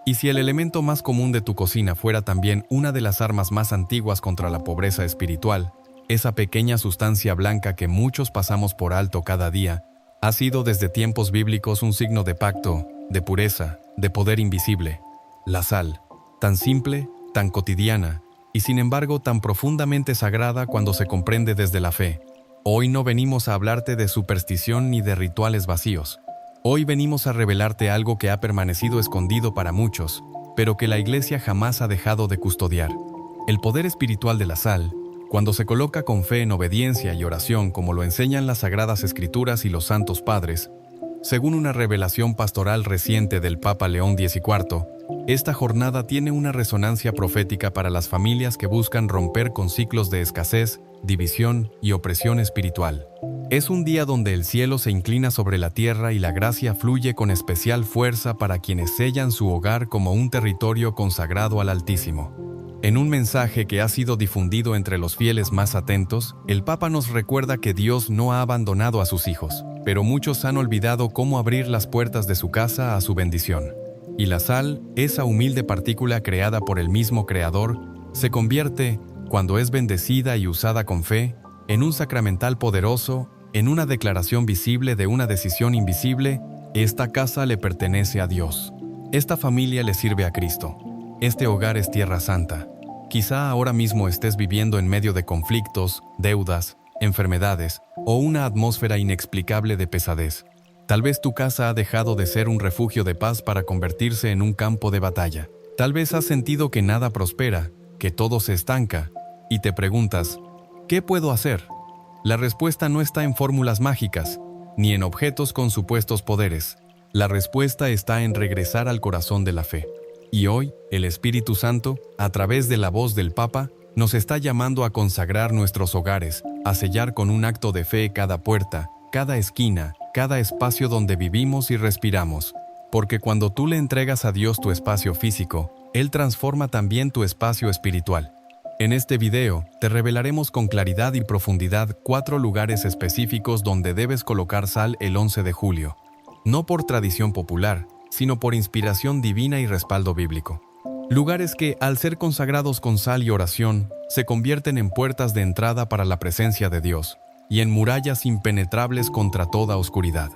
Y si el elemento más común de tu cocina fuera también una de las armas más antiguas contra la pobreza espiritual, esa pequeña sustancia blanca que muchos pasamos por alto cada día, ha sido desde tiempos bíblicos un signo de pacto, de pureza, de poder invisible. La sal, tan simple, tan cotidiana, y sin embargo tan profundamente sagrada cuando se comprende desde la fe. Hoy no venimos a hablarte de superstición ni de rituales vacíos. Hoy venimos a revelarte algo que ha permanecido escondido para muchos, pero que la Iglesia jamás ha dejado de custodiar. El poder espiritual de la sal, cuando se coloca con fe en obediencia y oración como lo enseñan las Sagradas Escrituras y los Santos Padres, según una revelación pastoral reciente del Papa León XIV, esta jornada tiene una resonancia profética para las familias que buscan romper con ciclos de escasez, división y opresión espiritual. Es un día donde el cielo se inclina sobre la tierra y la gracia fluye con especial fuerza para quienes sellan su hogar como un territorio consagrado al Altísimo. En un mensaje que ha sido difundido entre los fieles más atentos, el Papa nos recuerda que Dios no ha abandonado a sus hijos, pero muchos han olvidado cómo abrir las puertas de su casa a su bendición. Y la sal, esa humilde partícula creada por el mismo Creador, se convierte, cuando es bendecida y usada con fe, en un sacramental poderoso, en una declaración visible de una decisión invisible. Esta casa le pertenece a Dios. Esta familia le sirve a Cristo. Este hogar es tierra santa. Quizá ahora mismo estés viviendo en medio de conflictos, deudas, enfermedades o una atmósfera inexplicable de pesadez. Tal vez tu casa ha dejado de ser un refugio de paz para convertirse en un campo de batalla. Tal vez has sentido que nada prospera, que todo se estanca, y te preguntas, ¿qué puedo hacer? La respuesta no está en fórmulas mágicas, ni en objetos con supuestos poderes. La respuesta está en regresar al corazón de la fe. Y hoy, el Espíritu Santo, a través de la voz del Papa, nos está llamando a consagrar nuestros hogares, a sellar con un acto de fe cada puerta, cada esquina, cada espacio donde vivimos y respiramos. Porque cuando tú le entregas a Dios tu espacio físico, Él transforma también tu espacio espiritual. En este video, te revelaremos con claridad y profundidad 4 lugares específicos donde debes colocar sal el 11 de julio. No por tradición popular, sino por inspiración divina y respaldo bíblico. Lugares que, al ser consagrados con sal y oración, se convierten en puertas de entrada para la presencia de Dios y en murallas impenetrables contra toda oscuridad.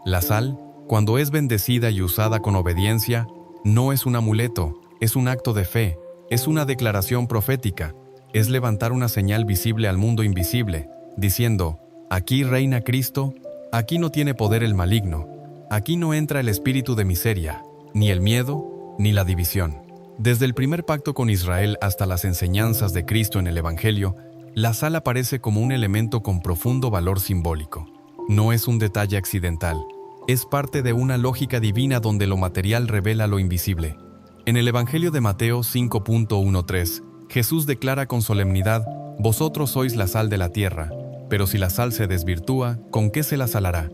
La sal, cuando es bendecida y usada con obediencia, no es un amuleto, es un acto de fe, es una declaración profética, es levantar una señal visible al mundo invisible, diciendo, aquí reina Cristo, aquí no tiene poder el maligno, aquí no entra el espíritu de miseria, ni el miedo, ni la división. Desde el primer pacto con Israel hasta las enseñanzas de Cristo en el Evangelio, la sal aparece como un elemento con profundo valor simbólico. No es un detalle accidental, es parte de una lógica divina donde lo material revela lo invisible. En el Evangelio de Mateo 5.13, Jesús declara con solemnidad, «Vosotros sois la sal de la tierra, pero si la sal se desvirtúa, ¿con qué se la salará?».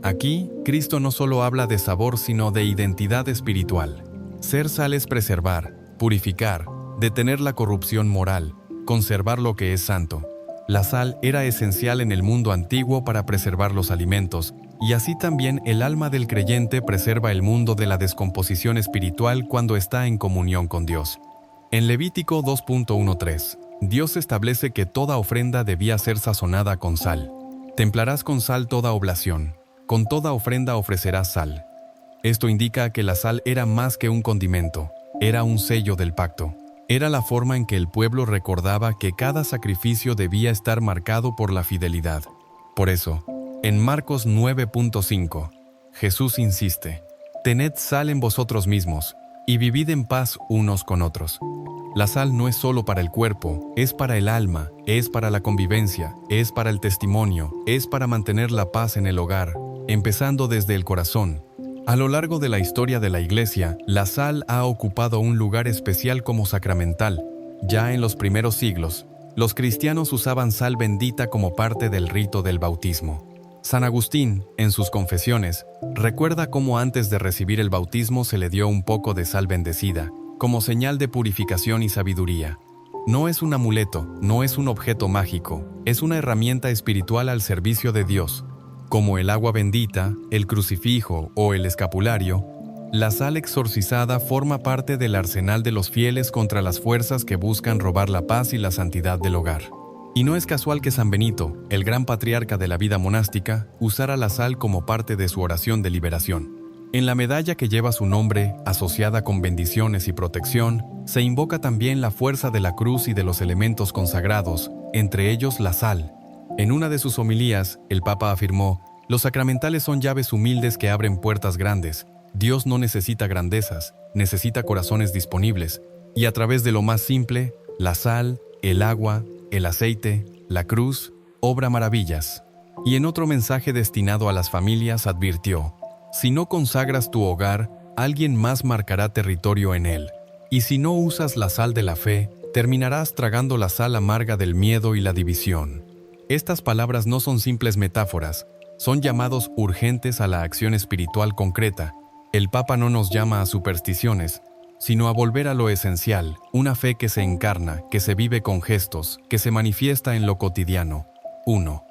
Aquí, Cristo no solo habla de sabor, sino de identidad espiritual. Ser sal es preservar, purificar, detener la corrupción moral, conservar lo que es santo. La sal era esencial en el mundo antiguo para preservar los alimentos, y así también el alma del creyente preserva el mundo de la descomposición espiritual cuando está en comunión con Dios. En Levítico 2.13, Dios establece que toda ofrenda debía ser sazonada con sal. Templarás con sal toda oblación, con toda ofrenda ofrecerás sal. Esto indica que la sal era más que un condimento, era un sello del pacto. Era la forma en que el pueblo recordaba que cada sacrificio debía estar marcado por la fidelidad. Por eso, en Marcos 9.5, Jesús insiste, «Tened sal en vosotros mismos, y vivid en paz unos con otros». La sal no es solo para el cuerpo, es para el alma, es para la convivencia, es para el testimonio, es para mantener la paz en el hogar, empezando desde el corazón. A lo largo de la historia de la Iglesia, la sal ha ocupado un lugar especial como sacramental. Ya en los primeros siglos, los cristianos usaban sal bendita como parte del rito del bautismo. San Agustín, en sus Confesiones, recuerda cómo antes de recibir el bautismo se le dio un poco de sal bendecida, como señal de purificación y sabiduría. No es un amuleto, no es un objeto mágico, es una herramienta espiritual al servicio de Dios. como el agua bendita, el crucifijo o el escapulario, la sal exorcizada forma parte del arsenal de los fieles contra las fuerzas que buscan robar la paz y la santidad del hogar. Y no es casual que San Benito, el gran patriarca de la vida monástica, usara la sal como parte de su oración de liberación. En la medalla que lleva su nombre, asociada con bendiciones y protección, se invoca también la fuerza de la cruz y de los elementos consagrados, entre ellos la sal. En una de sus homilías, el Papa afirmó: «Los sacramentales son llaves humildes que abren puertas grandes. Dios no necesita grandezas, necesita corazones disponibles, y a través de lo más simple, la sal, el agua, el aceite, la cruz, obra maravillas». Y en otro mensaje destinado a las familias advirtió: «Si no consagras tu hogar, alguien más marcará territorio en él. Y si no usas la sal de la fe, terminarás tragando la sal amarga del miedo y la división». Estas palabras no son simples metáforas, son llamados urgentes a la acción espiritual concreta. El Papa no nos llama a supersticiones, sino a volver a lo esencial, una fe que se encarna, que se vive con gestos, que se manifiesta en lo cotidiano. 1.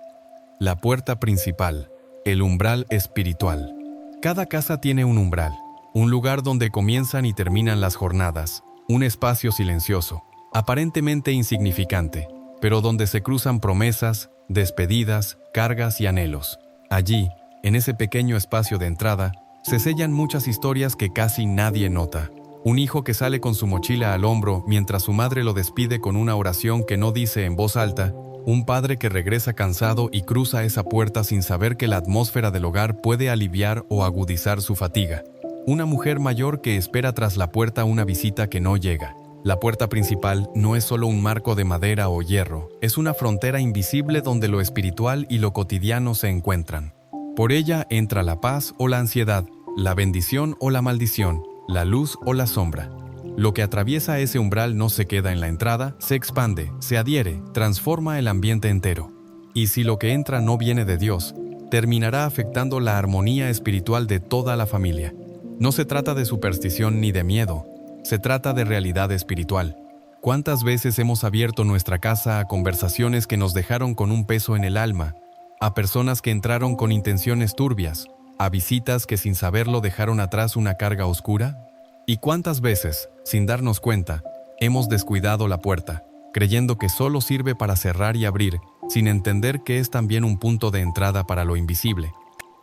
La puerta principal, el umbral espiritual. Cada casa tiene un umbral, un lugar donde comienzan y terminan las jornadas, un espacio silencioso, aparentemente insignificante, pero donde se cruzan promesas, despedidas, cargas y anhelos. Allí, en ese pequeño espacio de entrada, se sellan muchas historias que casi nadie nota. Un hijo que sale con su mochila al hombro mientras su madre lo despide con una oración que no dice en voz alta. Un padre que regresa cansado y cruza esa puerta sin saber que la atmósfera del hogar puede aliviar o agudizar su fatiga. Una mujer mayor que espera tras la puerta una visita que no llega. La puerta principal no es solo un marco de madera o hierro, es una frontera invisible donde lo espiritual y lo cotidiano se encuentran. Por ella entra la paz o la ansiedad, la bendición o la maldición, la luz o la sombra. Lo que atraviesa ese umbral no se queda en la entrada, se expande, se adhiere, transforma el ambiente entero. Y si lo que entra no viene de Dios, terminará afectando la armonía espiritual de toda la familia. No se trata de superstición ni de miedo, se trata de realidad espiritual. ¿Cuántas veces hemos abierto nuestra casa a conversaciones que nos dejaron con un peso en el alma, a personas que entraron con intenciones turbias, a visitas que sin saberlo dejaron atrás una carga oscura? ¿Y cuántas veces, sin darnos cuenta, hemos descuidado la puerta, creyendo que solo sirve para cerrar y abrir, sin entender que es también un punto de entrada para lo invisible?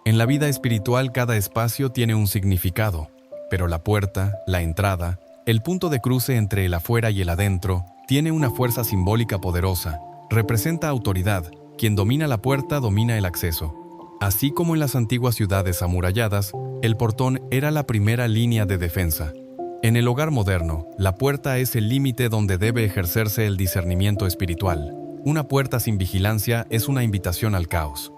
En la vida espiritual cada espacio tiene un significado, pero la puerta, la entrada, el punto de cruce entre el afuera y el adentro, tiene una fuerza simbólica poderosa, representa autoridad, quien domina la puerta domina el acceso. Así como en las antiguas ciudades amuralladas, el portón era la primera línea de defensa. En el hogar moderno, la puerta es el límite donde debe ejercerse el discernimiento espiritual. Una puerta sin vigilancia es una invitación al caos.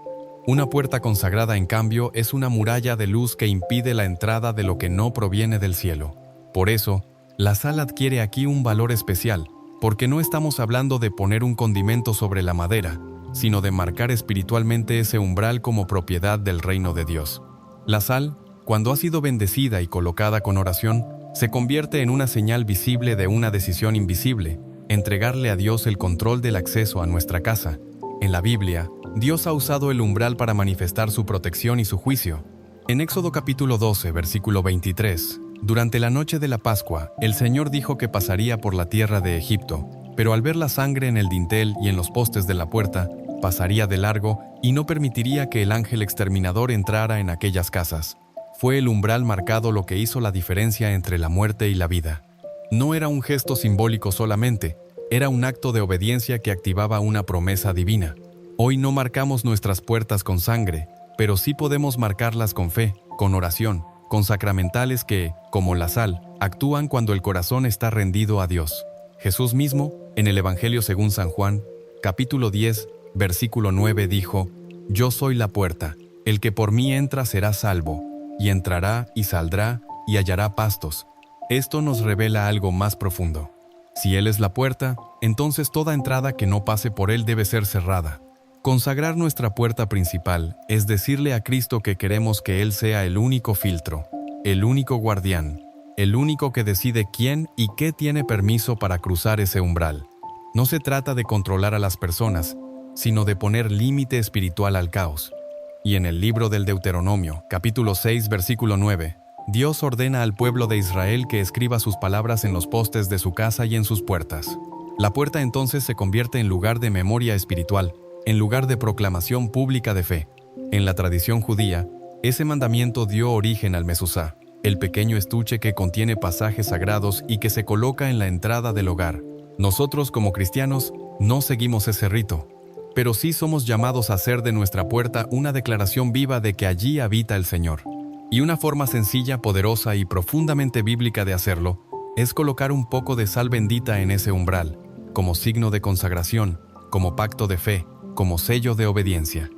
Una puerta consagrada, en cambio, es una muralla de luz que impide la entrada de lo que no proviene del cielo. Por eso, la sal adquiere aquí un valor especial, porque no estamos hablando de poner un condimento sobre la madera, sino de marcar espiritualmente ese umbral como propiedad del reino de Dios. La sal, cuando ha sido bendecida y colocada con oración, se convierte en una señal visible de una decisión invisible, entregarle a Dios el control del acceso a nuestra casa. En la Biblia, Dios ha usado el umbral para manifestar su protección y su juicio. En Éxodo capítulo 12, versículo 23, durante la noche de la Pascua, el Señor dijo que pasaría por la tierra de Egipto, pero al ver la sangre en el dintel y en los postes de la puerta, pasaría de largo y no permitiría que el ángel exterminador entrara en aquellas casas. Fue el umbral marcado lo que hizo la diferencia entre la muerte y la vida. No era un gesto simbólico solamente, era un acto de obediencia que activaba una promesa divina. Hoy no marcamos nuestras puertas con sangre, pero sí podemos marcarlas con fe, con oración, con sacramentales que, como la sal, actúan cuando el corazón está rendido a Dios. Jesús mismo, en el Evangelio según San Juan, capítulo 10, versículo 9 dijo: «Yo soy la puerta, el que por mí entra será salvo, y entrará y saldrá y hallará pastos». Esto nos revela algo más profundo. Si Él es la puerta, entonces toda entrada que no pase por Él debe ser cerrada. Consagrar nuestra puerta principal es decirle a Cristo que queremos que Él sea el único filtro, el único guardián, el único que decide quién y qué tiene permiso para cruzar ese umbral. No se trata de controlar a las personas, sino de poner límite espiritual al caos. Y en el libro del Deuteronomio, capítulo 6, versículo 9, Dios ordena al pueblo de Israel que escriba sus palabras en los postes de su casa y en sus puertas. La puerta entonces se convierte en lugar de memoria espiritual, en lugar de proclamación pública de fe. En la tradición judía, ese mandamiento dio origen al mezuzá, el pequeño estuche que contiene pasajes sagrados y que se coloca en la entrada del hogar. Nosotros, como cristianos, no seguimos ese rito, pero sí somos llamados a hacer de nuestra puerta una declaración viva de que allí habita el Señor. Y una forma sencilla, poderosa y profundamente bíblica de hacerlo es colocar un poco de sal bendita en ese umbral, como signo de consagración, como pacto de fe, como sello de obediencia.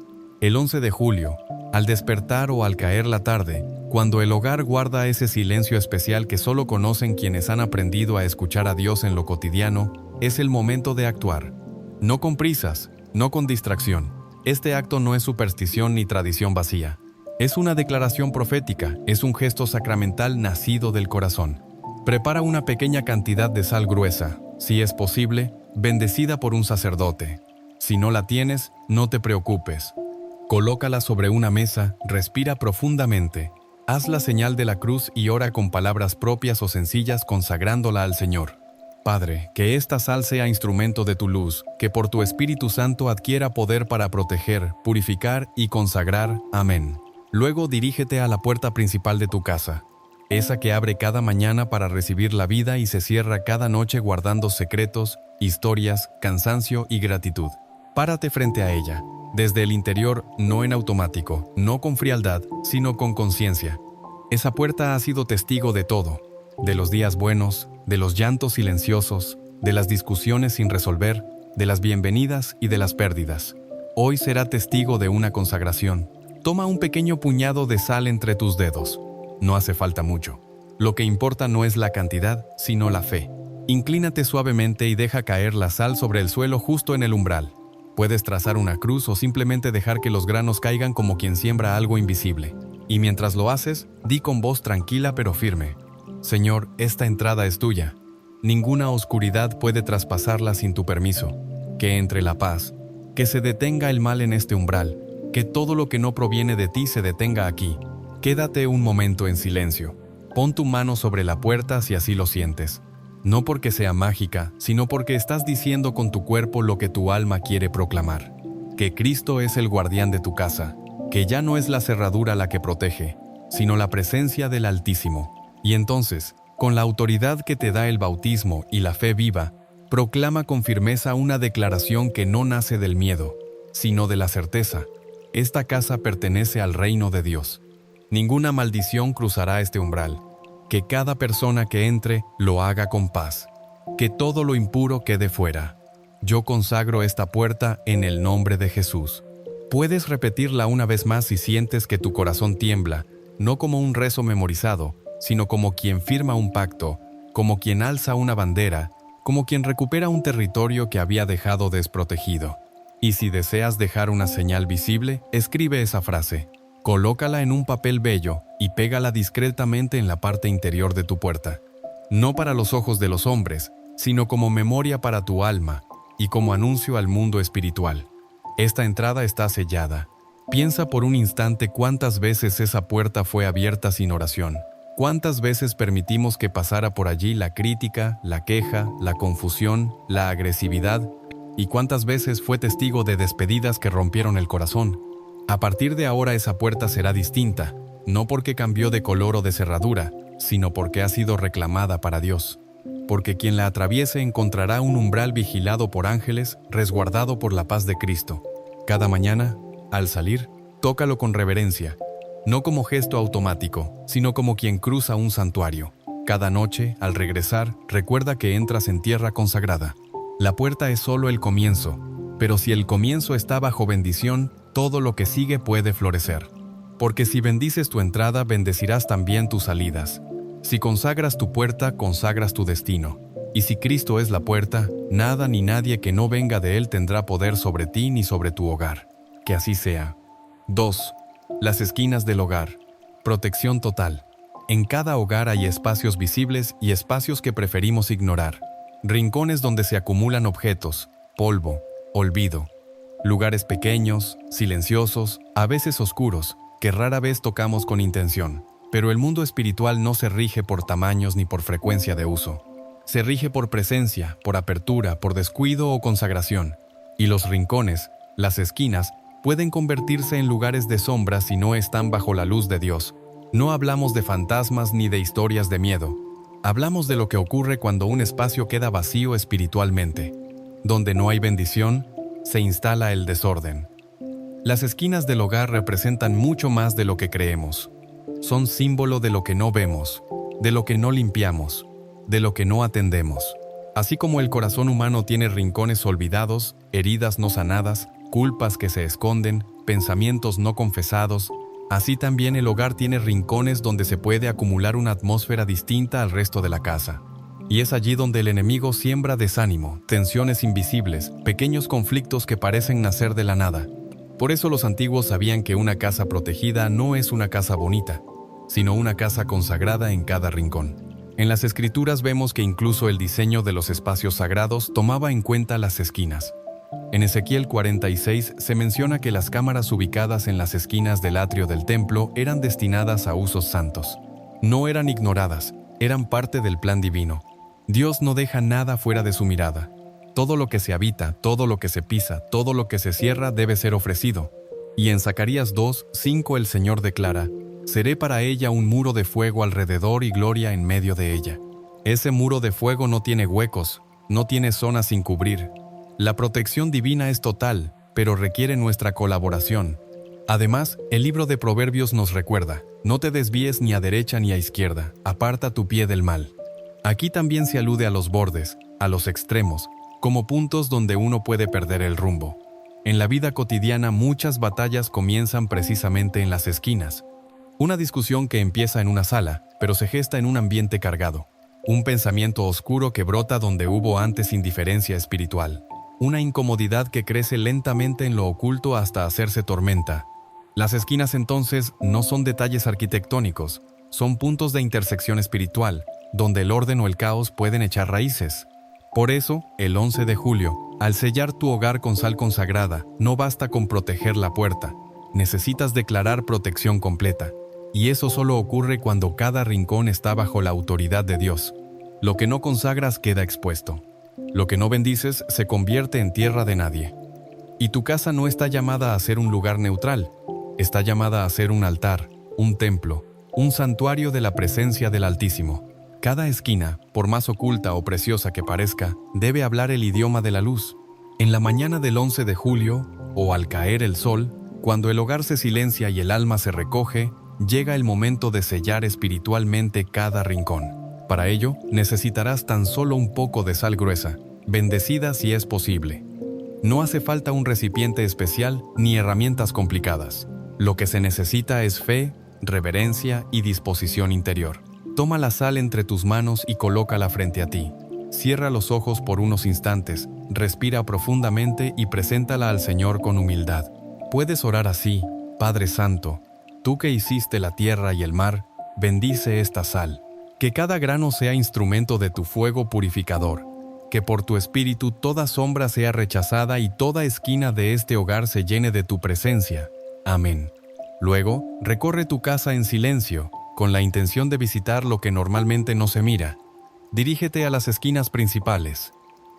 El 11 de julio, al despertar o al caer la tarde, cuando el hogar guarda ese silencio especial que solo conocen quienes han aprendido a escuchar a Dios en lo cotidiano, es el momento de actuar. No con prisas, no con distracción. Este acto no es superstición ni tradición vacía. Es una declaración profética, es un gesto sacramental nacido del corazón. Prepara una pequeña cantidad de sal gruesa, si es posible, bendecida por un sacerdote. Si no la tienes, no te preocupes. Colócala sobre una mesa, respira profundamente, haz la señal de la cruz y ora con palabras propias o sencillas consagrándola al Señor. Padre, que esta sal sea instrumento de tu luz, que por tu Espíritu Santo adquiera poder para proteger, purificar y consagrar. Amén. Luego dirígete a la puerta principal de tu casa, esa que abre cada mañana para recibir la vida y se cierra cada noche guardando secretos, historias, cansancio y gratitud. Párate frente a ella, desde el interior, no en automático, no con frialdad, sino con conciencia. Esa puerta ha sido testigo de todo, de los días buenos, de los llantos silenciosos, de las discusiones sin resolver, de las bienvenidas y de las pérdidas. Hoy será testigo de una consagración. Toma un pequeño puñado de sal entre tus dedos. No hace falta mucho. Lo que importa no es la cantidad, sino la fe. Inclínate suavemente y deja caer la sal sobre el suelo justo en el umbral. Puedes trazar una cruz o simplemente dejar que los granos caigan como quien siembra algo invisible. Y mientras lo haces, di con voz tranquila pero firme: Señor, esta entrada es tuya. Ninguna oscuridad puede traspasarla sin tu permiso. Que entre la paz, que se detenga el mal en este umbral, que todo lo que no proviene de ti se detenga aquí. Quédate un momento en silencio. Pon tu mano sobre la puerta si así lo sientes. No porque sea mágica, sino porque estás diciendo con tu cuerpo lo que tu alma quiere proclamar. Que Cristo es el guardián de tu casa, que ya no es la cerradura la que protege, sino la presencia del Altísimo. Y entonces, con la autoridad que te da el bautismo y la fe viva, proclama con firmeza una declaración que no nace del miedo, sino de la certeza. Esta casa pertenece al reino de Dios. Ninguna maldición cruzará este umbral. Que cada persona que entre lo haga con paz. Que todo lo impuro quede fuera. Yo consagro esta puerta en el nombre de Jesús. Puedes repetirla una vez más si sientes que tu corazón tiembla, no como un rezo memorizado, sino como quien firma un pacto, como quien alza una bandera, como quien recupera un territorio que había dejado desprotegido. Y si deseas dejar una señal visible, escribe esa frase. Colócala en un papel bello y pégala discretamente en la parte interior de tu puerta. No para los ojos de los hombres, sino como memoria para tu alma y como anuncio al mundo espiritual. Esta entrada está sellada. Piensa por un instante cuántas veces esa puerta fue abierta sin oración. Cuántas veces permitimos que pasara por allí la crítica, la queja, la confusión, la agresividad, y cuántas veces fue testigo de despedidas que rompieron el corazón. A partir de ahora esa puerta será distinta, no porque cambió de color o de cerradura, sino porque ha sido reclamada para Dios. Porque quien la atraviese encontrará un umbral vigilado por ángeles, resguardado por la paz de Cristo. Cada mañana, al salir, tócalo con reverencia, no como gesto automático, sino como quien cruza un santuario. Cada noche, al regresar, recuerda que entras en tierra consagrada. La puerta es solo el comienzo, pero si el comienzo está bajo bendición, todo lo que sigue puede florecer. Porque si bendices tu entrada, bendecirás también tus salidas. Si consagras tu puerta, consagras tu destino. Y si Cristo es la puerta, nada ni nadie que no venga de Él tendrá poder sobre ti ni sobre tu hogar. Que así sea. 2. Las esquinas del hogar. Protección total. En cada hogar hay espacios visibles y espacios que preferimos ignorar. Rincones donde se acumulan objetos, polvo, olvido. Lugares pequeños, silenciosos, a veces oscuros, que rara vez tocamos con intención. Pero el mundo espiritual no se rige por tamaños ni por frecuencia de uso. Se rige por presencia, por apertura, por descuido o consagración. Y los rincones, las esquinas, pueden convertirse en lugares de sombra si no están bajo la luz de Dios. No hablamos de fantasmas ni de historias de miedo. Hablamos de lo que ocurre cuando un espacio queda vacío espiritualmente. Donde no hay bendición, se instala el desorden. Las esquinas del hogar representan mucho más de lo que creemos. Son símbolo de lo que no vemos, de lo que no limpiamos, de lo que no atendemos. Así como el corazón humano tiene rincones olvidados, heridas no sanadas, culpas que se esconden, pensamientos no confesados, así también el hogar tiene rincones donde se puede acumular una atmósfera distinta al resto de la casa. Y es allí donde el enemigo siembra desánimo, tensiones invisibles, pequeños conflictos que parecen nacer de la nada. Por eso los antiguos sabían que una casa protegida no es una casa bonita, sino una casa consagrada en cada rincón. En las Escrituras vemos que incluso el diseño de los espacios sagrados tomaba en cuenta las esquinas. En Ezequiel 46 se menciona que las cámaras ubicadas en las esquinas del atrio del templo eran destinadas a usos santos. No eran ignoradas, eran parte del plan divino. Dios no deja nada fuera de su mirada. Todo lo que se habita, todo lo que se pisa, todo lo que se cierra debe ser ofrecido. Y en Zacarías 2:5 el Señor declara: «Seré para ella un muro de fuego alrededor y gloria en medio de ella». Ese muro de fuego no tiene huecos, no tiene zonas sin cubrir. La protección divina es total, pero requiere nuestra colaboración. Además, el libro de Proverbios nos recuerda: «No te desvíes ni a derecha ni a izquierda, aparta tu pie del mal». Aquí también se alude a los bordes, a los extremos, como puntos donde uno puede perder el rumbo. En la vida cotidiana muchas batallas comienzan precisamente en las esquinas. Una discusión que empieza en una sala, pero se gesta en un ambiente cargado. Un pensamiento oscuro que brota donde hubo antes indiferencia espiritual. Una incomodidad que crece lentamente en lo oculto hasta hacerse tormenta. Las esquinas entonces no son detalles arquitectónicos, son puntos de intersección espiritual, donde el orden o el caos pueden echar raíces. Por eso, el 11 de julio, al sellar tu hogar con sal consagrada, no basta con proteger la puerta, necesitas declarar protección completa. Y eso solo ocurre cuando cada rincón está bajo la autoridad de Dios. Lo que no consagras queda expuesto. Lo que no bendices se convierte en tierra de nadie. Y tu casa no está llamada a ser un lugar neutral, está llamada a ser un altar, un templo, un santuario de la presencia del Altísimo. Cada esquina, por más oculta o preciosa que parezca, debe hablar el idioma de la luz. En la mañana del 11 de julio, o al caer el sol, cuando el hogar se silencia y el alma se recoge, llega el momento de sellar espiritualmente cada rincón. Para ello, necesitarás tan solo un poco de sal gruesa, bendecida si es posible. No hace falta un recipiente especial ni herramientas complicadas. Lo que se necesita es fe, reverencia y disposición interior. Toma la sal entre tus manos y colócala frente a ti. Cierra los ojos por unos instantes, respira profundamente y preséntala al Señor con humildad. Puedes orar así: Padre Santo, tú que hiciste la tierra y el mar, bendice esta sal. Que cada grano sea instrumento de tu fuego purificador. Que por tu espíritu toda sombra sea rechazada y toda esquina de este hogar se llene de tu presencia. Amén. Luego, recorre tu casa en silencio, con la intención de visitar lo que normalmente no se mira. Dirígete a las esquinas principales.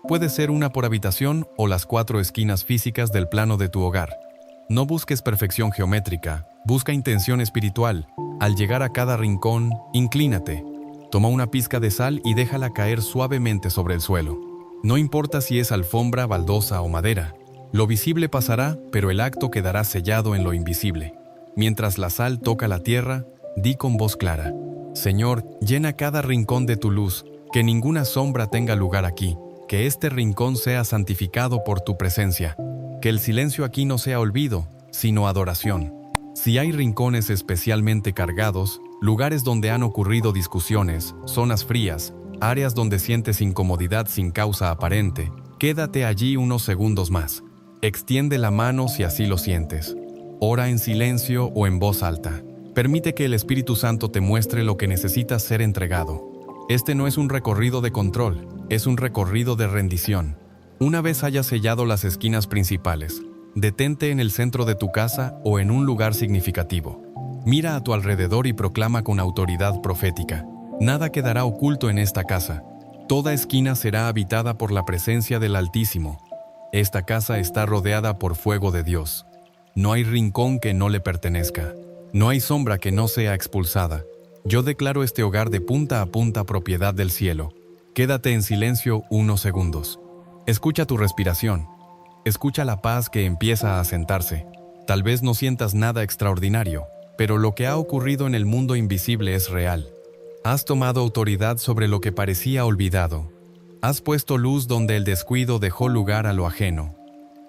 Puede ser una por habitación o las 4 esquinas físicas del plano de tu hogar. No busques perfección geométrica, busca intención espiritual. Al llegar a cada rincón, inclínate. Toma una pizca de sal y déjala caer suavemente sobre el suelo. No importa si es alfombra, baldosa o madera. Lo visible pasará, pero el acto quedará sellado en lo invisible. Mientras la sal toca la tierra, di con voz clara: Señor, llena cada rincón de tu luz, que ninguna sombra tenga lugar aquí, que este rincón sea santificado por tu presencia, que el silencio aquí no sea olvido, sino adoración. Si hay rincones especialmente cargados, lugares donde han ocurrido discusiones, zonas frías, áreas donde sientes incomodidad sin causa aparente, quédate allí unos segundos más. Extiende la mano si así lo sientes. Ora en silencio o en voz alta. Permite que el Espíritu Santo te muestre lo que necesita ser entregado. Este no es un recorrido de control, es un recorrido de rendición. Una vez hayas sellado las esquinas principales, Detente en el centro de tu casa o en un lugar significativo. Mira a tu alrededor y proclama con autoridad profética: nada quedará oculto en esta casa. Toda esquina será habitada por la presencia del Altísimo. Esta casa está rodeada por fuego de Dios. No hay rincón que no le pertenezca. No hay sombra que no sea expulsada. Yo declaro este hogar de punta a punta propiedad del cielo. Quédate en silencio unos segundos. Escucha tu respiración. Escucha la paz que empieza a asentarse. Tal vez no sientas nada extraordinario, pero lo que ha ocurrido en el mundo invisible es real. Has tomado autoridad sobre lo que parecía olvidado. Has puesto luz donde el descuido dejó lugar a lo ajeno.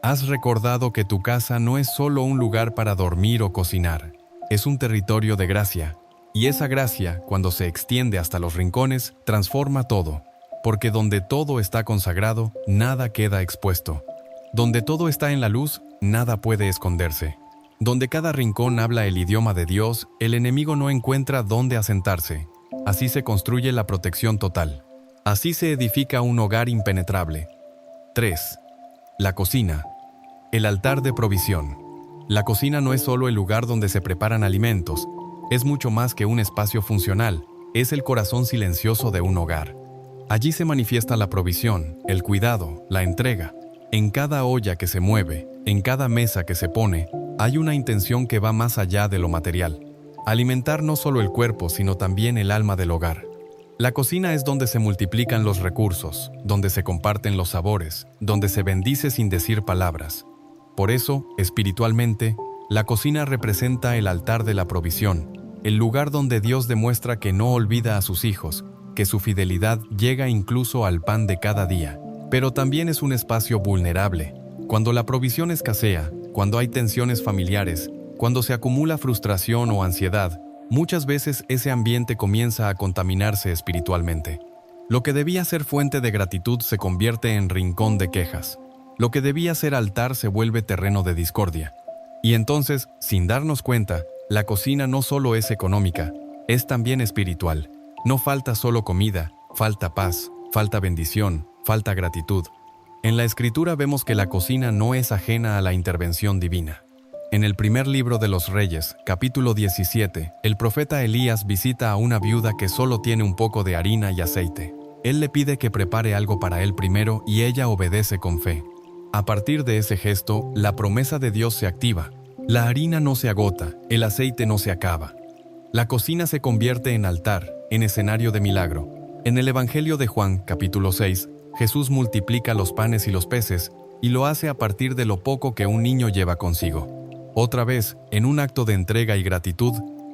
Has recordado que tu casa no es solo un lugar para dormir o cocinar. Es un territorio de gracia. Y esa gracia, cuando se extiende hasta los rincones, transforma todo. Porque donde todo está consagrado, nada queda expuesto. Donde todo está en la luz, nada puede esconderse. Donde cada rincón habla el idioma de Dios, el enemigo no encuentra dónde asentarse. Así se construye la protección total. Así se edifica un hogar impenetrable. 3. La cocina. El altar de provisión. La cocina no es solo el lugar donde se preparan alimentos, es mucho más que un espacio funcional, es el corazón silencioso de un hogar. Allí se manifiesta la provisión, el cuidado, la entrega. En cada olla que se mueve, en cada mesa que se pone, hay una intención que va más allá de lo material. Alimentar no solo el cuerpo, sino también el alma del hogar. La cocina es donde se multiplican los recursos, donde se comparten los sabores, donde se bendice sin decir palabras. Por eso, espiritualmente, la cocina representa el altar de la provisión, el lugar donde Dios demuestra que no olvida a sus hijos, que su fidelidad llega incluso al pan de cada día. Pero también es un espacio vulnerable. Cuando la provisión escasea, cuando hay tensiones familiares, cuando se acumula frustración o ansiedad, muchas veces ese ambiente comienza a contaminarse espiritualmente. Lo que debía ser fuente de gratitud se convierte en rincón de quejas. Lo que debía ser altar se vuelve terreno de discordia. Y entonces, sin darnos cuenta, la cocina no solo es económica, es también espiritual. No falta solo comida, falta paz, falta bendición, falta gratitud. En la Escritura vemos que la cocina no es ajena a la intervención divina. En el primer libro de los Reyes, capítulo 17, el profeta Elías visita a una viuda que solo tiene un poco de harina y aceite. Él le pide que prepare algo para él primero y ella obedece con fe. A partir de ese gesto, la promesa de Dios se activa. La harina no se agota, el aceite no se acaba. La cocina se convierte en altar, en escenario de milagro. En el Evangelio de Juan, capítulo 6, Jesús multiplica los panes y los peces y lo hace a partir de lo poco que un niño lleva consigo. Otra vez, en un acto de entrega y gratitud,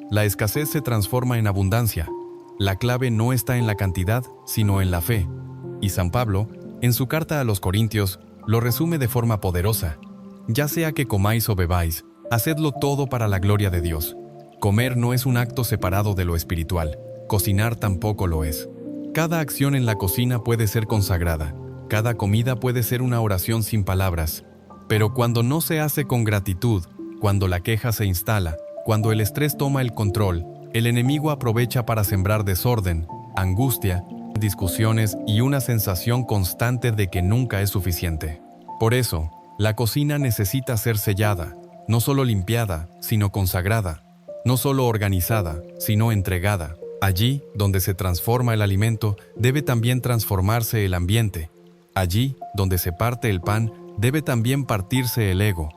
la escasez se transforma en abundancia. La clave no está en la cantidad, sino en la fe. Y San Pablo, en su carta a los Corintios, lo resume de forma poderosa. Ya sea que comáis o bebáis, hacedlo todo para la gloria de Dios. Comer no es un acto separado de lo espiritual. Cocinar tampoco lo es. Cada acción en la cocina puede ser consagrada. Cada comida puede ser una oración sin palabras. Pero cuando no se hace con gratitud, cuando la queja se instala, cuando el estrés toma el control, el enemigo aprovecha para sembrar desorden, angustia, discusiones y una sensación constante de que nunca es suficiente. Por eso, la cocina necesita ser sellada, no solo limpiada, sino consagrada, no solo organizada, sino entregada. Allí, donde se transforma el alimento, debe también transformarse el ambiente. Allí, donde se parte el pan, debe también partirse el ego.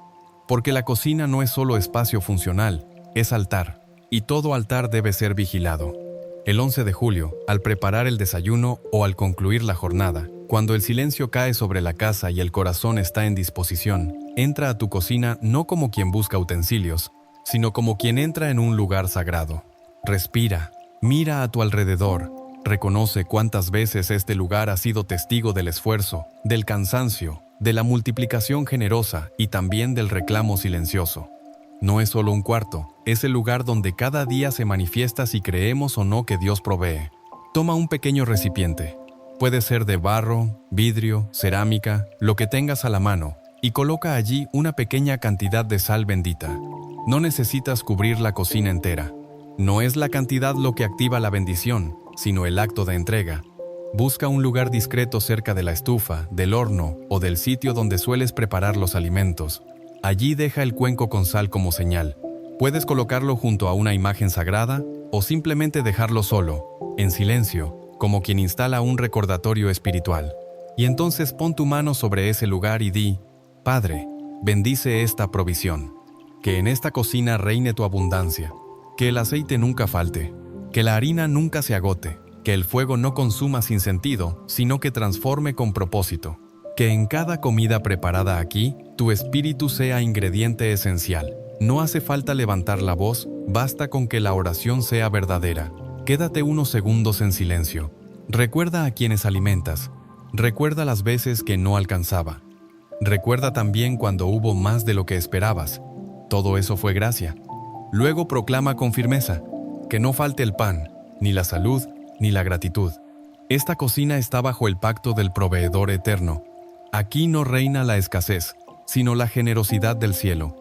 Porque la cocina no es solo espacio funcional, es altar. Y todo altar debe ser vigilado. El 11 de julio, al preparar el desayuno o al concluir la jornada, cuando el silencio cae sobre la casa y el corazón está en disposición, entra a tu cocina no como quien busca utensilios, sino como quien entra en un lugar sagrado. Respira, mira a tu alrededor, reconoce cuántas veces este lugar ha sido testigo del esfuerzo, del cansancio, de la multiplicación generosa y también del reclamo silencioso. No es solo un cuarto, es el lugar donde cada día se manifiesta si creemos o no que Dios provee. Toma un pequeño recipiente. Puede ser de barro, vidrio, cerámica, lo que tengas a la mano, y coloca allí una pequeña cantidad de sal bendita. No necesitas cubrir la cocina entera. No es la cantidad lo que activa la bendición, sino el acto de entrega. Busca un lugar discreto cerca de la estufa, del horno o del sitio donde sueles preparar los alimentos. Allí deja el cuenco con sal como señal. Puedes colocarlo junto a una imagen sagrada o simplemente dejarlo solo, en silencio, como quien instala un recordatorio espiritual. Y entonces pon tu mano sobre ese lugar y di: Padre, bendice esta provisión. Que en esta cocina reine tu abundancia. Que el aceite nunca falte. Que la harina nunca se agote. Que el fuego no consuma sin sentido, sino que transforme con propósito. Que en cada comida preparada aquí, tu espíritu sea ingrediente esencial. No hace falta levantar la voz, basta con que la oración sea verdadera. Quédate unos segundos en silencio. Recuerda a quienes alimentas. Recuerda las veces que no alcanzaba. Recuerda también cuando hubo más de lo que esperabas. Todo eso fue gracia. Luego proclama con firmeza: que no falte el pan, ni la salud, ni la gratitud. Esta cocina está bajo el pacto del proveedor eterno. Aquí no reina la escasez, sino la generosidad del cielo.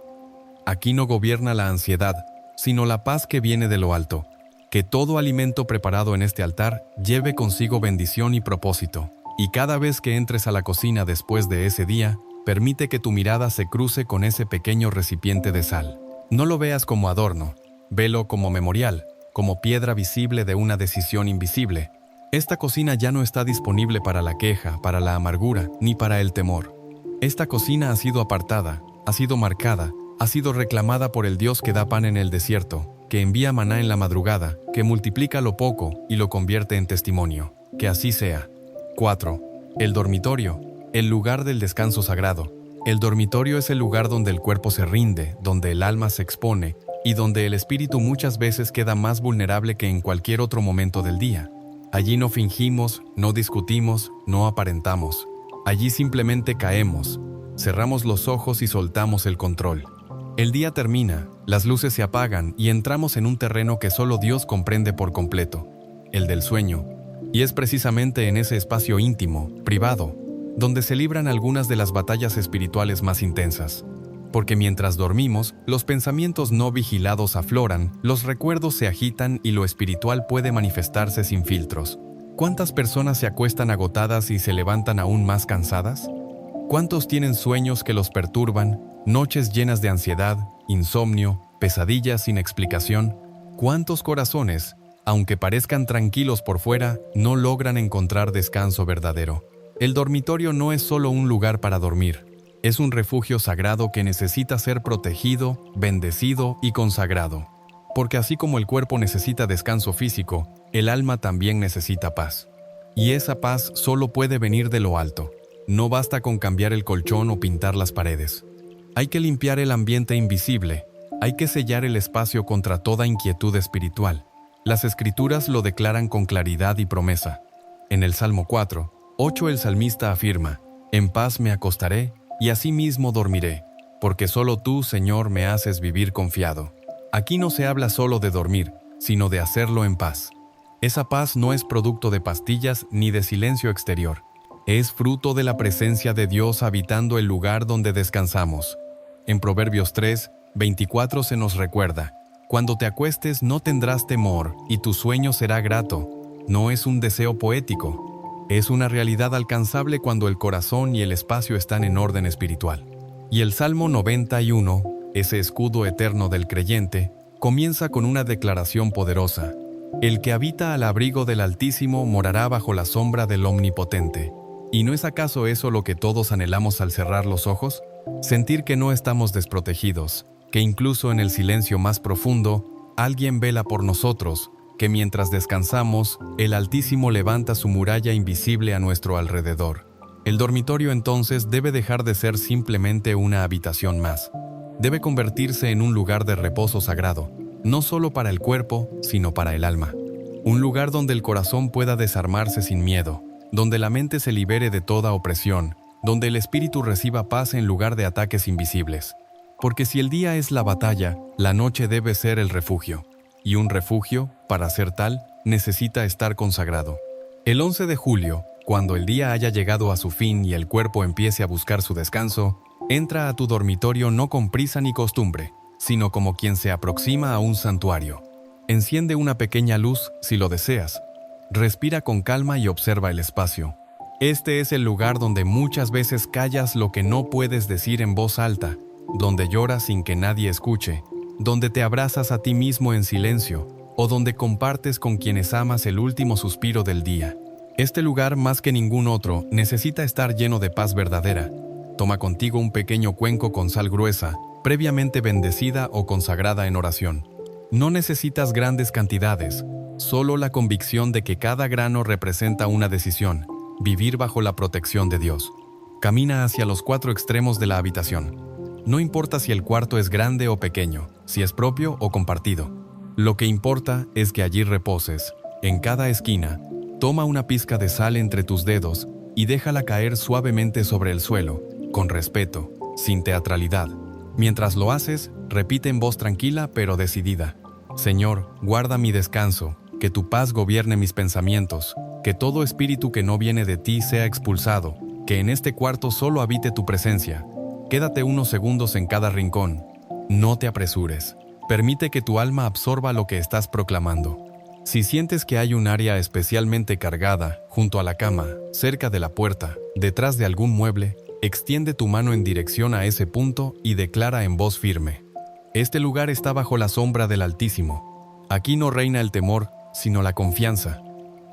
Aquí no gobierna la ansiedad, sino la paz que viene de lo alto. Que todo alimento preparado en este altar lleve consigo bendición y propósito. Y cada vez que entres a la cocina después de ese día, permite que tu mirada se cruce con ese pequeño recipiente de sal. No lo veas como adorno, velo como memorial, como piedra visible de una decisión invisible. Esta cocina ya no está disponible para la queja, para la amargura, ni para el temor. Esta cocina ha sido apartada, ha sido marcada, ha sido reclamada por el Dios que da pan en el desierto, que envía maná en la madrugada, que multiplica lo poco y lo convierte en testimonio. Que así sea. 4. El dormitorio, el lugar del descanso sagrado. El dormitorio es el lugar donde el cuerpo se rinde, donde el alma se expone y donde el espíritu muchas veces queda más vulnerable que en cualquier otro momento del día. Allí no fingimos, no discutimos, no aparentamos. Allí simplemente caemos, cerramos los ojos y soltamos el control. El día termina, las luces se apagan y entramos en un terreno que solo Dios comprende por completo, el del sueño. Y es precisamente en ese espacio íntimo, privado, donde se libran algunas de las batallas espirituales más intensas. Porque mientras dormimos, los pensamientos no vigilados afloran, los recuerdos se agitan y lo espiritual puede manifestarse sin filtros. ¿Cuántas personas se acuestan agotadas y se levantan aún más cansadas? ¿Cuántos tienen sueños que los perturban, noches llenas de ansiedad, insomnio, pesadillas sin explicación? ¿Cuántos corazones, aunque parezcan tranquilos por fuera, no logran encontrar descanso verdadero? El dormitorio no es solo un lugar para dormir, es un refugio sagrado que necesita ser protegido, bendecido y consagrado. Porque así como el cuerpo necesita descanso físico, el alma también necesita paz. Y esa paz solo puede venir de lo alto. No basta con cambiar el colchón o pintar las paredes. Hay que limpiar el ambiente invisible, hay que sellar el espacio contra toda inquietud espiritual. Las Escrituras lo declaran con claridad y promesa. En el Salmo 4:8 el salmista afirma: en paz me acostaré y asimismo dormiré, porque solo tú, Señor, me haces vivir confiado. Aquí no se habla solo de dormir, sino de hacerlo en paz. Esa paz no es producto de pastillas ni de silencio exterior. Es fruto de la presencia de Dios habitando el lugar donde descansamos. En Proverbios 3:24 se nos recuerda: cuando te acuestes no tendrás temor y tu sueño será grato. No es un deseo poético, es una realidad alcanzable cuando el corazón y el espacio están en orden espiritual. Y el Salmo 91, ese escudo eterno del creyente, comienza con una declaración poderosa: el que habita al abrigo del Altísimo morará bajo la sombra del Omnipotente. ¿Y no es acaso eso lo que todos anhelamos al cerrar los ojos? Sentir que no estamos desprotegidos, que incluso en el silencio más profundo, alguien vela por nosotros, que mientras descansamos, el Altísimo levanta su muralla invisible a nuestro alrededor. El dormitorio entonces debe dejar de ser simplemente una habitación más. Debe convertirse en un lugar de reposo sagrado, no solo para el cuerpo, sino para el alma. Un lugar donde el corazón pueda desarmarse sin miedo, donde la mente se libere de toda opresión, donde el espíritu reciba paz en lugar de ataques invisibles. Porque si el día es la batalla, la noche debe ser el refugio. Y un refugio, para ser tal, necesita estar consagrado. El 11 de julio, cuando el día haya llegado a su fin y el cuerpo empiece a buscar su descanso, entra a tu dormitorio no con prisa ni costumbre, sino como quien se aproxima a un santuario. Enciende una pequeña luz si lo deseas. Respira con calma y observa el espacio. Este es el lugar donde muchas veces callas lo que no puedes decir en voz alta, donde lloras sin que nadie escuche, donde te abrazas a ti mismo en silencio, o donde compartes con quienes amas el último suspiro del día. Este lugar, más que ningún otro, necesita estar lleno de paz verdadera. Toma contigo un pequeño cuenco con sal gruesa, previamente bendecida o consagrada en oración. No necesitas grandes cantidades, solo la convicción de que cada grano representa una decisión: vivir bajo la protección de Dios. Camina hacia los 4 extremos de la habitación. No importa si el cuarto es grande o pequeño, si es propio o compartido. Lo que importa es que allí reposes. En cada esquina, toma una pizca de sal entre tus dedos y déjala caer suavemente sobre el suelo, con respeto, sin teatralidad. Mientras lo haces, repite en voz tranquila pero decidida: Señor, guarda mi descanso, que tu paz gobierne mis pensamientos, que todo espíritu que no viene de ti sea expulsado, que en este cuarto solo habite tu presencia. Quédate unos segundos en cada rincón. No te apresures. Permite que tu alma absorba lo que estás proclamando. Si sientes que hay un área especialmente cargada, junto a la cama, cerca de la puerta, detrás de algún mueble, extiende tu mano en dirección a ese punto y declara en voz firme: este lugar está bajo la sombra del Altísimo. Aquí no reina el temor, sino la confianza.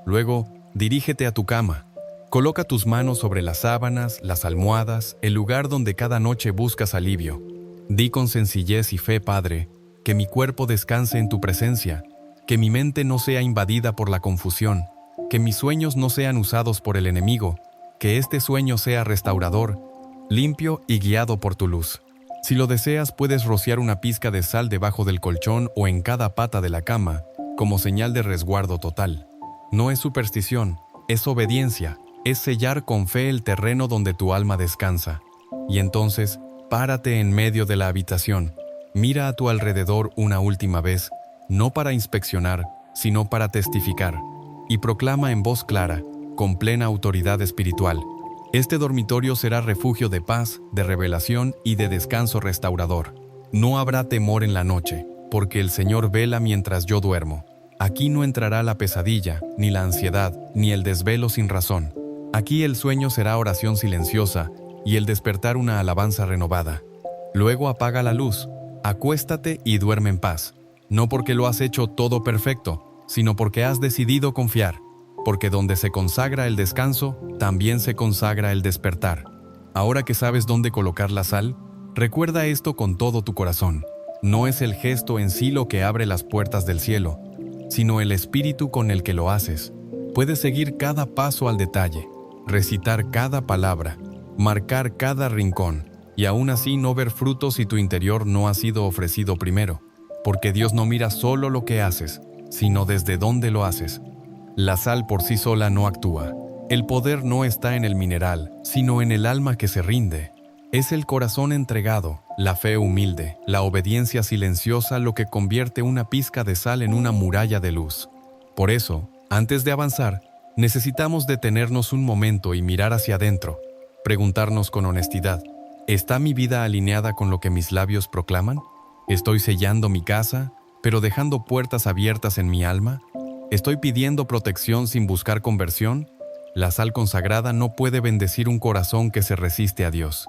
Luego, dirígete a tu cama. Coloca tus manos sobre las sábanas, las almohadas, el lugar donde cada noche buscas alivio. Di con sencillez y fe: Padre, que mi cuerpo descanse en tu presencia, que mi mente no sea invadida por la confusión, que mis sueños no sean usados por el enemigo, que este sueño sea restaurador, limpio y guiado por tu luz. Si lo deseas, puedes rociar una pizca de sal debajo del colchón o en cada pata de la cama, como señal de resguardo total. No es superstición, es obediencia, es sellar con fe el terreno donde tu alma descansa. Y entonces, párate en medio de la habitación. Mira a tu alrededor una última vez, no para inspeccionar, sino para testificar, y proclama en voz clara, con plena autoridad espiritual: este dormitorio será refugio de paz, de revelación y de descanso restaurador. No habrá temor en la noche, porque el Señor vela mientras yo duermo. Aquí no entrará la pesadilla, ni la ansiedad, ni el desvelo sin razón. Aquí el sueño será oración silenciosa y el despertar una alabanza renovada. Luego apaga la luz. Acuéstate y duerme en paz, no porque lo has hecho todo perfecto, sino porque has decidido confiar, porque donde se consagra el descanso, también se consagra el despertar. Ahora que sabes dónde colocar la sal, recuerda esto con todo tu corazón. No es el gesto en sí lo que abre las puertas del cielo, sino el espíritu con el que lo haces. Puedes seguir cada paso al detalle, recitar cada palabra, marcar cada rincón, y aún así no ver frutos si tu interior no ha sido ofrecido primero, porque Dios no mira solo lo que haces, sino desde dónde lo haces. La sal por sí sola no actúa. El poder no está en el mineral, sino en el alma que se rinde. Es el corazón entregado, la fe humilde, la obediencia silenciosa lo que convierte una pizca de sal en una muralla de luz. Por eso, antes de avanzar, necesitamos detenernos un momento y mirar hacia adentro, preguntarnos con honestidad: ¿está mi vida alineada con lo que mis labios proclaman? ¿Estoy sellando mi casa, pero dejando puertas abiertas en mi alma? ¿Estoy pidiendo protección sin buscar conversión? La sal consagrada no puede bendecir un corazón que se resiste a Dios.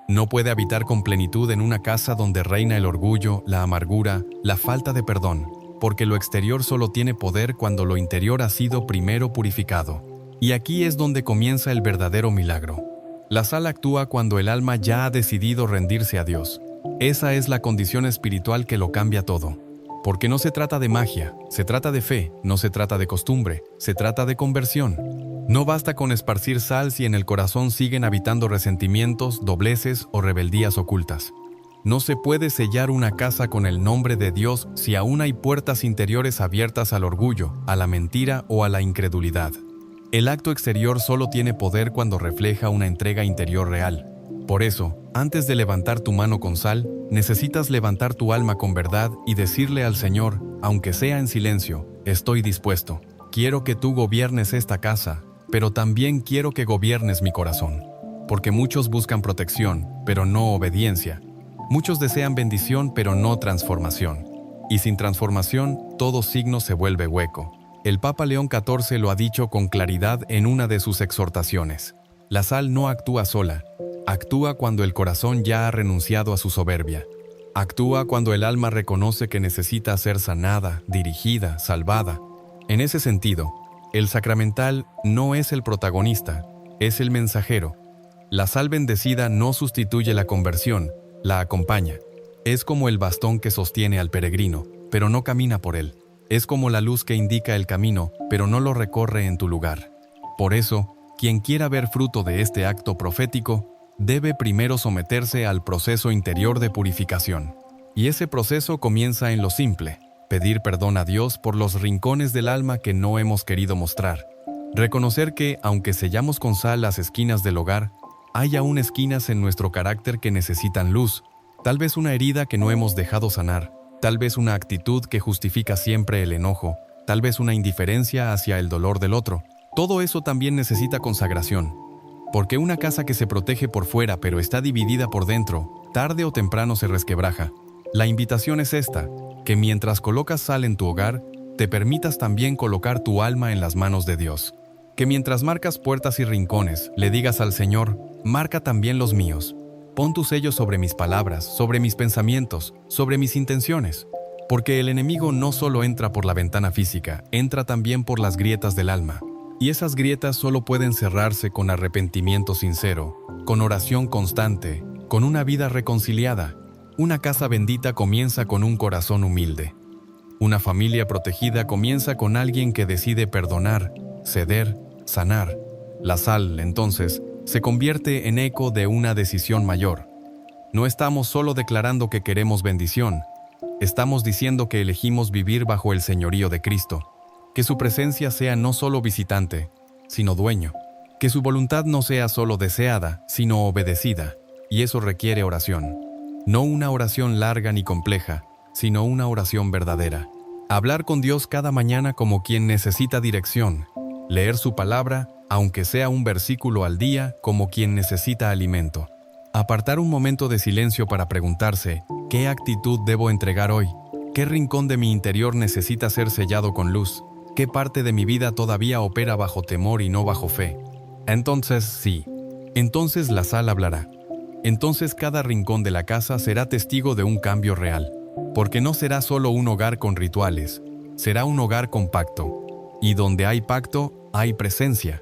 No puede habitar con plenitud en una casa donde reina el orgullo, la amargura, la falta de perdón, porque lo exterior solo tiene poder cuando lo interior ha sido primero purificado. Y aquí es donde comienza el verdadero milagro. La sal actúa cuando el alma ya ha decidido rendirse a Dios. Esa es la condición espiritual que lo cambia todo. Porque no se trata de magia, se trata de fe, no se trata de costumbre, se trata de conversión. No basta con esparcir sal si en el corazón siguen habitando resentimientos, dobleces o rebeldías ocultas. No se puede sellar una casa con el nombre de Dios si aún hay puertas interiores abiertas al orgullo, a la mentira o a la incredulidad. El acto exterior solo tiene poder cuando refleja una entrega interior real. Por eso, antes de levantar tu mano con sal, necesitas levantar tu alma con verdad y decirle al Señor, aunque sea en silencio: estoy dispuesto. Quiero que tú gobiernes esta casa, pero también quiero que gobiernes mi corazón. Porque muchos buscan protección, pero no obediencia. Muchos desean bendición, pero no transformación. Y sin transformación, todo signo se vuelve hueco. El Papa León XIV lo ha dicho con claridad en una de sus exhortaciones: la sal no actúa sola, Actúa cuando el corazón ya ha renunciado a su soberbia. Actúa cuando el alma reconoce que necesita ser sanada, dirigida, salvada. En ese sentido, el sacramental no es el protagonista, es el mensajero. La sal bendecida no sustituye la conversión, la acompaña. Es como el bastón que sostiene al peregrino, pero no camina por él. Es como la luz que indica el camino, pero no lo recorre en tu lugar. Por eso, quien quiera ver fruto de este acto profético, debe primero someterse al proceso interior de purificación. Y ese proceso comienza en lo simple: pedir perdón a Dios por los rincones del alma que no hemos querido mostrar. Reconocer que, aunque sellamos con sal las esquinas del hogar, hay aún esquinas en nuestro carácter que necesitan luz. Tal vez una herida que no hemos dejado sanar, tal vez una actitud que justifica siempre el enojo, tal vez una indiferencia hacia el dolor del otro. Todo eso también necesita consagración. Porque una casa que se protege por fuera pero está dividida por dentro, tarde o temprano se resquebraja. La invitación es esta: que mientras colocas sal en tu hogar, te permitas también colocar tu alma en las manos de Dios. Que mientras marcas puertas y rincones, le digas al Señor: marca también los míos. Pon tu sello sobre mis palabras, sobre mis pensamientos, sobre mis intenciones. Porque el enemigo no solo entra por la ventana física, entra también por las grietas del alma. Y esas grietas solo pueden cerrarse con arrepentimiento sincero, con oración constante, con una vida reconciliada. Una casa bendita comienza con un corazón humilde. Una familia protegida comienza con alguien que decide perdonar, ceder, sanar. La sal, entonces, se convierte en eco de una decisión mayor. No estamos solo declarando que queremos bendición, estamos diciendo que elegimos vivir bajo el señorío de Cristo. Que su presencia sea no solo visitante, sino dueño. Que su voluntad no sea solo deseada, sino obedecida. Y eso requiere oración. No una oración larga ni compleja, sino una oración verdadera. Hablar con Dios cada mañana como quien necesita dirección. Leer su palabra, aunque sea un versículo al día, como quien necesita alimento. Apartar un momento de silencio para preguntarse: ¿qué actitud debo entregar hoy? ¿Qué rincón de mi interior necesita ser sellado con luz? ¿Qué parte de mi vida todavía opera bajo temor y no bajo fe? Entonces sí. Entonces la sal hablará. Entonces cada rincón de la casa será testigo de un cambio real. Porque no será solo un hogar con rituales, será un hogar con pacto. Y donde hay pacto, hay presencia.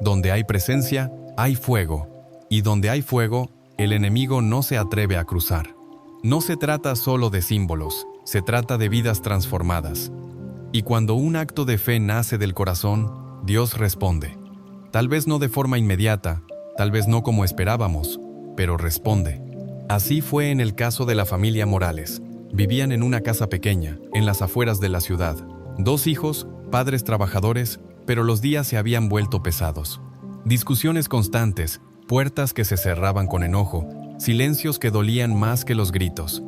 Donde hay presencia, hay fuego. Y donde hay fuego, el enemigo no se atreve a cruzar. No se trata solo de símbolos, se trata de vidas transformadas. Y cuando un acto de fe nace del corazón, Dios responde. Tal vez no de forma inmediata, tal vez no como esperábamos, pero responde. Así fue en el caso de la familia Morales. Vivían en una casa pequeña, en las afueras de la ciudad. 2 hijos, padres trabajadores, pero los días se habían vuelto pesados. Discusiones constantes, puertas que se cerraban con enojo, silencios que dolían más que los gritos.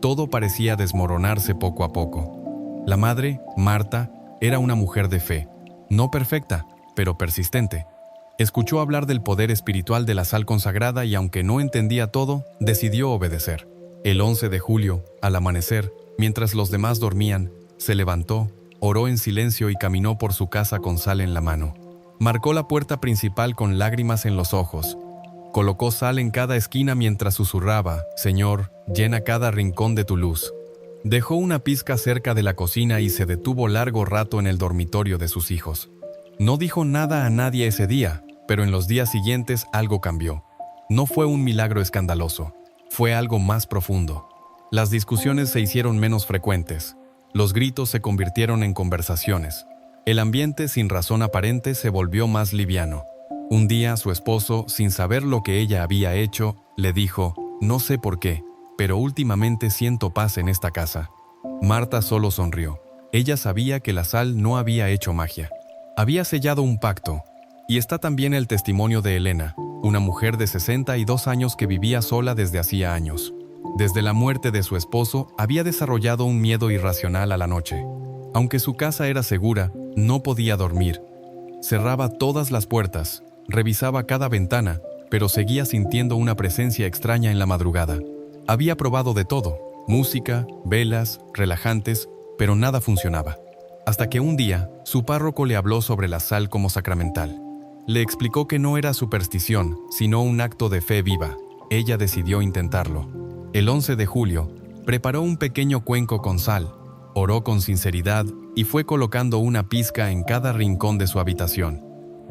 Todo parecía desmoronarse poco a poco. La madre, Marta, era una mujer de fe, no perfecta, pero persistente. Escuchó hablar del poder espiritual de la sal consagrada y aunque no entendía todo, decidió obedecer. El 11 de julio, al amanecer, mientras los demás dormían, se levantó, oró en silencio y caminó por su casa con sal en la mano. Marcó la puerta principal con lágrimas en los ojos. Colocó sal en cada esquina mientras susurraba: Señor, llena cada rincón de tu luz. Dejó una pizca cerca de la cocina y se detuvo largo rato en el dormitorio de sus hijos. No dijo nada a nadie ese día, pero en los días siguientes algo cambió. No fue un milagro escandaloso, fue algo más profundo. Las discusiones se hicieron menos frecuentes. Los gritos se convirtieron en conversaciones. El ambiente, sin razón aparente, se volvió más liviano. Un día, su esposo, sin saber lo que ella había hecho, le dijo: no sé por qué, pero últimamente siento paz en esta casa. Marta solo sonrió. Ella sabía que la sal no había hecho magia. Había sellado un pacto. Y está también el testimonio de Elena, una mujer de 62 años que vivía sola desde hacía años. Desde la muerte de su esposo, había desarrollado un miedo irracional a la noche. Aunque su casa era segura, no podía dormir. Cerraba todas las puertas, revisaba cada ventana, pero seguía sintiendo una presencia extraña en la madrugada. Había probado de todo: música, velas, relajantes, pero nada funcionaba. Hasta que un día, su párroco le habló sobre la sal como sacramental. Le explicó que no era superstición, sino un acto de fe viva. Ella decidió intentarlo. El 11 de julio, preparó un pequeño cuenco con sal, oró con sinceridad y fue colocando una pizca en cada rincón de su habitación.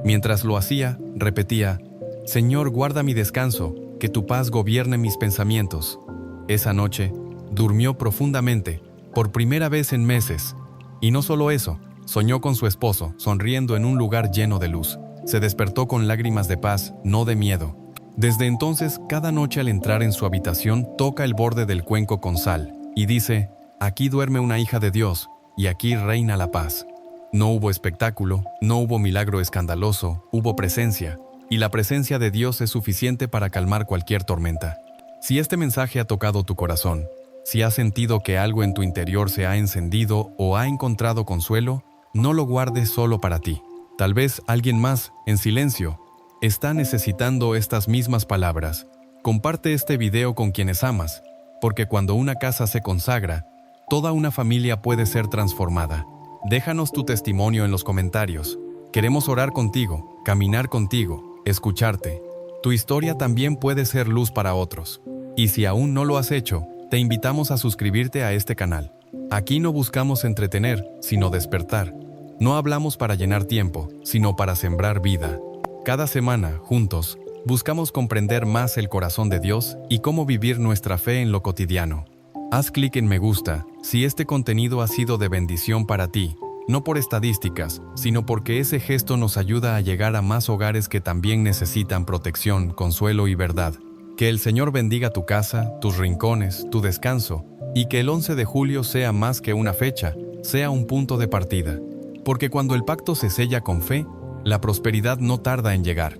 Mientras lo hacía, repetía: «Señor, guarda mi descanso, que tu paz gobierne mis pensamientos». Esa noche, durmió profundamente, por primera vez en meses. Y no solo eso, soñó con su esposo, sonriendo en un lugar lleno de luz. Se despertó con lágrimas de paz, no de miedo. Desde entonces, cada noche al entrar en su habitación, toca el borde del cuenco con sal y dice: «Aquí duerme una hija de Dios, y aquí reina la paz». No hubo espectáculo, no hubo milagro escandaloso, hubo presencia, y la presencia de Dios es suficiente para calmar cualquier tormenta. Si este mensaje ha tocado tu corazón, si has sentido que algo en tu interior se ha encendido o ha encontrado consuelo, no lo guardes solo para ti. Tal vez alguien más, en silencio, está necesitando estas mismas palabras. Comparte este video con quienes amas, porque cuando una casa se consagra, toda una familia puede ser transformada. Déjanos tu testimonio en los comentarios. Queremos orar contigo, caminar contigo, escucharte. Tu historia también puede ser luz para otros. Y si aún no lo has hecho, te invitamos a suscribirte a este canal. Aquí no buscamos entretener, sino despertar. No hablamos para llenar tiempo, sino para sembrar vida. Cada semana, juntos, buscamos comprender más el corazón de Dios y cómo vivir nuestra fe en lo cotidiano. Haz clic en me gusta si este contenido ha sido de bendición para ti, no por estadísticas, sino porque ese gesto nos ayuda a llegar a más hogares que también necesitan protección, consuelo y verdad. Que el Señor bendiga tu casa, tus rincones, tu descanso, y que el 11 de julio sea más que una fecha, sea un punto de partida. Porque cuando el pacto se sella con fe, la prosperidad no tarda en llegar.